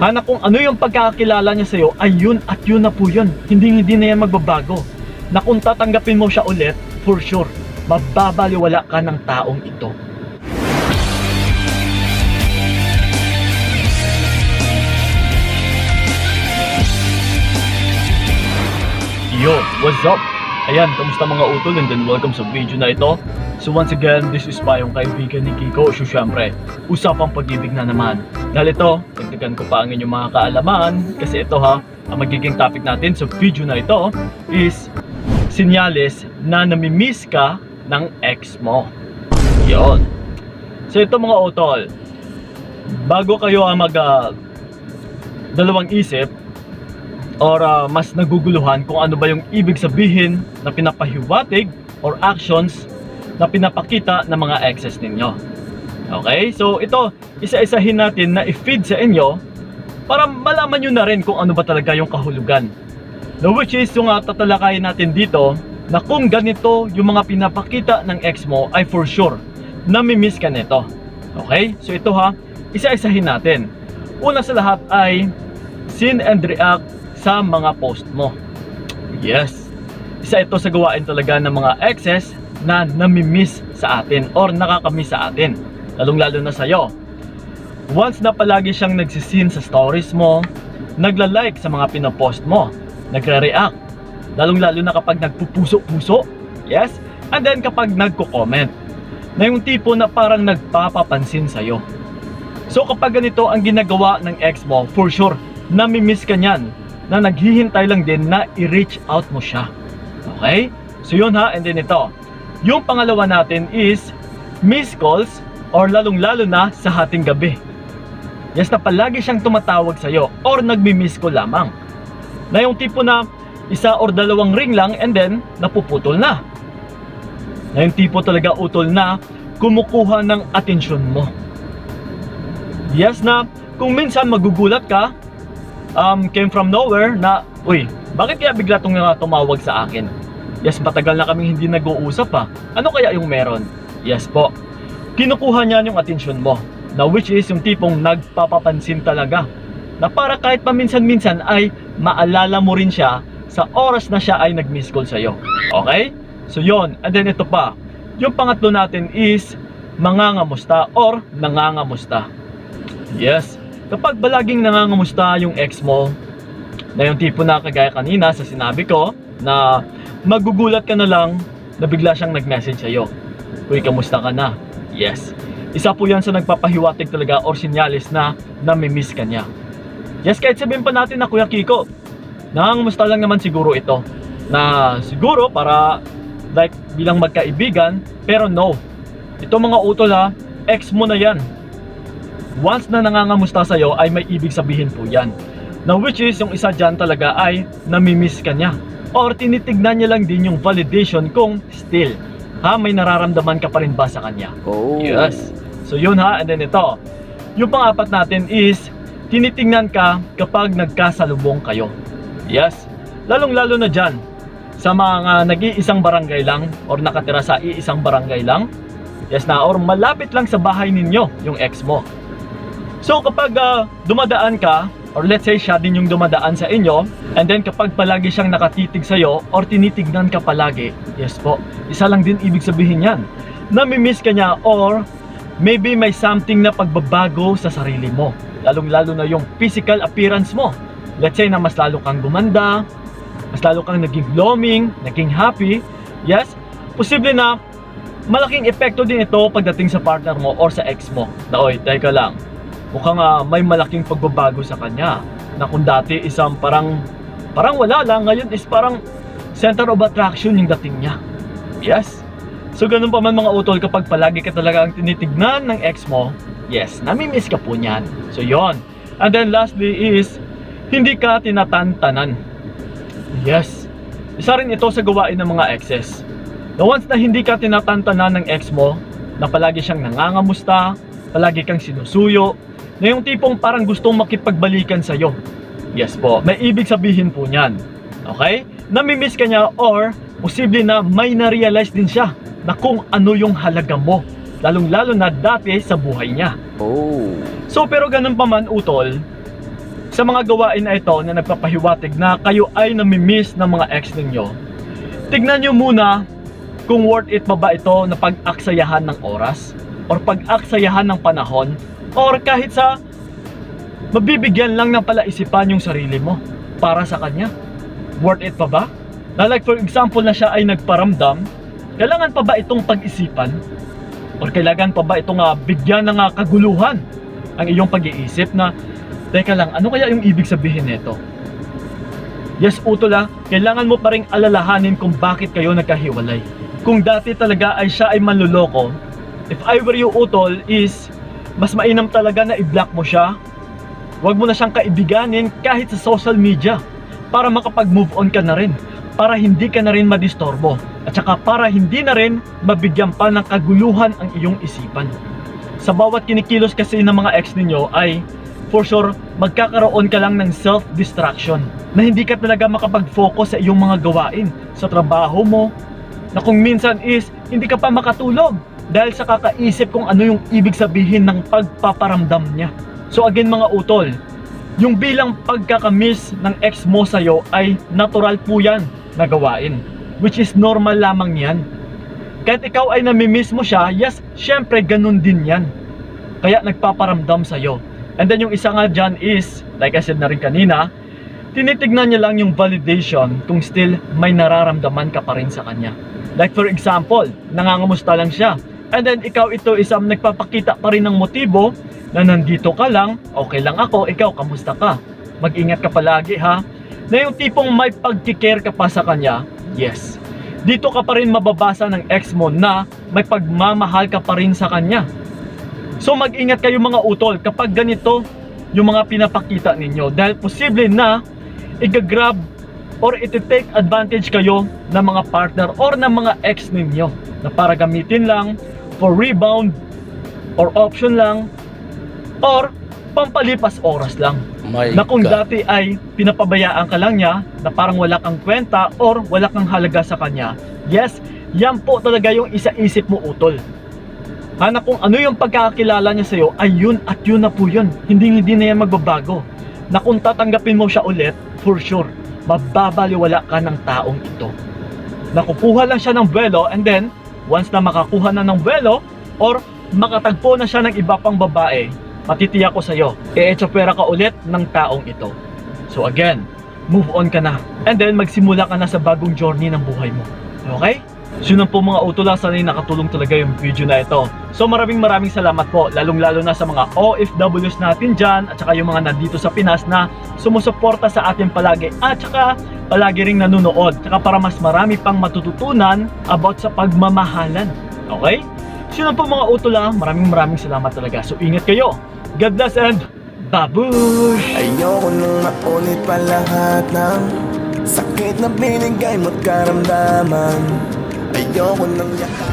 Hanap kung ano yung pagkakakilala niya sa'yo, ay yun at yun na po yun. Hindi na yan magbabago. Na kung tatanggapin mo siya ulit, for sure, mababaliwala ka ng taong ito. Yo, what's up? Ayan, kamusta mga utol, and then welcome sa video na ito. So once again, this is pa yung kaibigan ni Kiko. So syempre, usapang pag-ibig na naman. Dahil ito, dagdagan ko pa ang inyong mga kaalaman. Kasi ito ha, ang magiging topic natin sa video na ito is sinyales na namimiss ka ng ex mo. Yon. So ito mga utol, bago kayo dalawang isip or mas naguguluhan kung ano ba yung ibig sabihin na pinapahiwatig or actions na pinapakita ng mga exes ninyo. Okay? So ito, isa-isahin natin na i-feed sa inyo para malaman nyo na rin kung ano ba talaga yung kahulugan. Now, which is yung tatalakayin natin dito na kung ganito yung mga pinapakita ng ex mo ay for sure namimiss ka nito. Okay? So ito ha, isa-isahin natin. Una sa lahat ay seen and react sa mga post mo. Yes. Isa ito sa gawain talaga ng mga exes na namimiss sa atin or nakakamiss sa atin. Lalong-lalo na sa'yo. Once na palagi siyang nagsisin sa stories mo, nagla-like sa mga pinopost mo, nagre-react. Lalong-lalo na kapag nagpupuso-puso. Yes. And then kapag nagko-comment. Na yung tipo na parang nagpapapansin sa'yo. So kapag ganito ang ginagawa ng ex mo, for sure, namimiss ka niyan. Na naghihintay lang din na i-reach out mo siya. Okay? So yun ha, and then ito. Yung pangalawa natin is missed calls or lalong-lalo na sa hating gabi. Yes, na palagi siyang tumatawag sa'yo or nagmi-miss call lamang. Na yung tipo na isa or dalawang ring lang and then napuputol na. Na yung tipo talaga utol na kumukuha ng atensyon mo. Yes, na kung minsan magugulat ka, came from nowhere na, uy, bakit kaya bigla itong tumawag sa akin? Yes, matagal na kaming hindi nag-uusap ha. Ano kaya yung meron? Yes po. Kinukuha niya yung atensyon mo. Na which is yung tipong nagpapapansin talaga. Na para kahit paminsan-minsan ay maalala mo rin siya sa oras na siya ay nag-miss call sa'yo. Okay? So yon. And then ito pa. Yung pangatlo natin is mangangamusta or nangangamusta. Yes. Kapag balaging nangangamusta yung ex mo, na yung tipo na kagaya kanina sa sinabi ko, na magugulat ka na lang na bigla siyang nag-message sa'yo. Uy, kamusta ka na? Yes. Isa po yan sa nagpapahiwatig talaga or sinyalis na namimiss ka niya. Yes, kahit sabihin pa natin na Kuya Kiko, nangangamusta lang naman siguro ito. Na siguro para like bilang magkaibigan, pero no. Ito mga utol ha, ex mo na yan. Once na nangangamusta sa'yo ay may ibig sabihin po yan. Now which is yung isa dyan talaga ay namimiss ka niya. Or tinitignan niya lang din yung validation kung still may nararamdaman ka pa rin ba sa kanya. Oh. Yes. So yun ha, and then ito. Yung pang-apat natin is tinitingnan ka kapag nagkasalubong kayo. Yes. Lalong-lalo na dyan sa mga nag-iisang barangay lang or nakatira sa iisang barangay lang. Yes na, or malapit lang sa bahay ninyo yung ex mo. So kapag dumadaan ka, or let's say siya din yung dumadaan sa inyo, and then kapag palagi siyang nakatitig sa'yo, or tinitignan ka palagi, yes po, isa lang din ibig sabihin yan. Namimiss ka niya, or maybe may something na pagbabago sa sarili mo. Lalong-lalo na yung physical appearance mo. Let's say na mas lalo kang gumanda, mas lalo kang naging glowing, naging happy. Yes, posible na malaking epekto din ito pagdating sa partner mo or sa ex mo. Na oy, teka lang, mukhang may malaking pagbabago sa kanya. Na kung dati isang parang wala lang, ngayon is parang center of attraction yung dating niya. Yes. So ganun pa man mga utol, kapag palagi ka talaga ang tinitignan ng ex mo, yes, namimiss ka po niyan. So yon. And then lastly is hindi ka tinatantanan. Yes. Isa rin ito sa gawain ng mga exes. Na once na hindi ka tinatantanan ng ex mo, na palagi siyang nangangamusta, palagi kang sinusuyo, na yung tipong parang gustong makipagbalikan sa'yo. Yes po, may ibig sabihin po niyan. Okay? Namimiss ka niya or posible na may na-realize din siya na kung ano yung halaga mo. Lalong-lalo na dati sa buhay niya. Oh. So pero ganun pa man utol, sa mga gawain na ito na nagpapahiwatig na kayo ay namimiss ng mga ex ninyo, tignan nyo muna kung worth it pa ba ito na pag-aksayahan ng oras or pag-aksayahan ng panahon, or kahit sa mabibigyan lang ng palaisipan yung sarili mo para sa kanya. Worth it pa ba? Na like for example na siya ay nagparamdam, kailangan pa ba itong pag-isipan? Or kailangan pa ba itong bigyan ng kaguluhan ang iyong pag-iisip na, teka lang, ano kaya yung ibig sabihin nito? Yes, Utol, kailangan mo pa ring alalahanin kung bakit kayo nagkahiwalay. Kung dati talaga ay siya ay manluloko, if I were you, Utol, is mas mainam talaga na i-block mo siya. Huwag mo na siyang kaibiganin kahit sa social media para makapag-move on ka na rin, para hindi ka na rin madistorbo, at saka para hindi na rin mabigyan pa ng kaguluhan ang iyong isipan. Sa bawat kinikilos kasi ng mga ex ninyo ay for sure magkakaroon ka lang ng self-distraction na hindi ka talaga makapag-focus sa iyong mga gawain, sa trabaho mo, na kung minsan is hindi ka pa makatulog dahil sa kakaisip kung ano yung ibig sabihin ng pagpaparamdam niya. So again mga utol, yung bilang pagkakamiss ng ex mo sa'yo ay natural po yan na gawain, which is normal lamang yan. Kahit ikaw ay namimiss mo siya, yes, syempre ganun din yan, kaya nagpaparamdam sa'yo. And then yung isa nga dyan is, like I said na rin kanina, tinitignan niya lang yung validation kung still may nararamdaman ka pa rin sa kanya. Like for example, nangangamusta lang siya, and then ikaw ito isang nagpapakita pa rin ng motibo na nandito ka lang, okay lang ako, ikaw kamusta ka? Mag-ingat ka palagi ha. Na yung tipong may pagkikare ka pa sa kanya, yes. Dito ka pa rin mababasa ng ex mo na may pagmamahal ka pa rin sa kanya. So mag-ingat kayo mga utol kapag ganito yung mga pinapakita ninyo, dahil posible na i-grab or iti-take advantage kayo ng mga partner or ng mga ex ninyo na para gamitin lang for rebound or option lang or pampalipas oras lang. Na kung dati ay pinapabayaan ka lang niya na parang wala kang kwenta or wala kang halaga sa kanya, yes, yan po talaga yung isa-isip mo utol. Na kung ano yung pagkakakilala niya sa'yo ay yun at yun na po yun. Hindi na yan magbabago. Na kung tatanggapin mo siya ulit, for sure, mababaliwala ka ng taong ito. Nakukuha lang siya ng buwelo, and then, once na makakuha na ng buwelo, or makatagpo na siya ng iba pang babae, matitiyak ko sa'yo, i-echopera ka ulit ng taong ito. So again, move on ka na. And then, magsimula ka na sa bagong journey ng buhay mo. Okay? So yun po mga utula, sana'y nakatulong talaga yung video na ito. So maraming salamat po, lalong-lalo na sa mga OFWs natin dyan, at saka yung mga nandito sa Pinas na sumusuporta sa atin palagi, at saka palagi ring nanonood, at saka para mas marami pang matututunan about sa pagmamahalan. Okay? So yun po mga utula, maraming salamat talaga. So ingat kayo, God bless and babush! Ayoko nang maulit pa lahat ng sakit na binigay mo't karamdaman. Ayoko nang yakap.